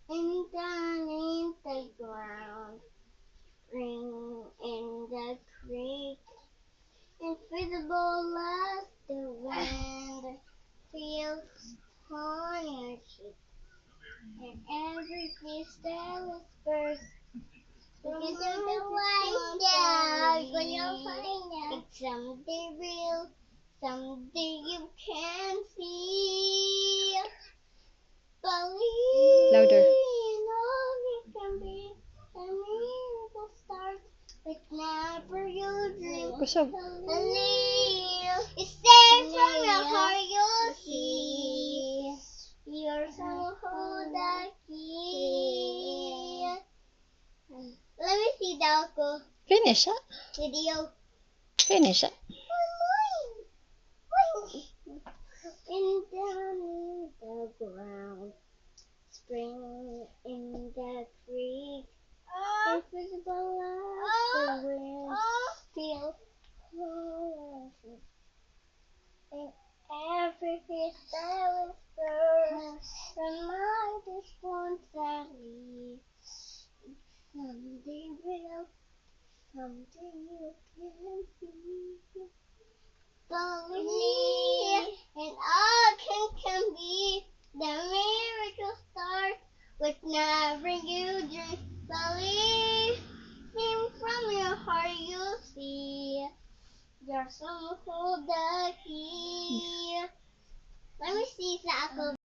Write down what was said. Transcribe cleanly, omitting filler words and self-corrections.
and down in the ground, spring in the creek, invisible as the wind feels on your cheek, and every piece that whispers. Because of the lights down, you'll find out. It's someday real, someday you can see. Believe Louder. in all you can be, and miracle start. But never you dream. Kusog. Believe it's there from your heart you'll see. Your soul hold the key. Let me see the alcohol Finish, ah. video. Finish, ah. In down in the ground, spring in the creek, invisible as the wind, feel close. In every fish that whispers, remind us once that we someday will, someday you can see. Believe in all can be. The miracle start with never you dream. Believe in from your heart you'll see. Your soul hold the key. Let me see sa ako.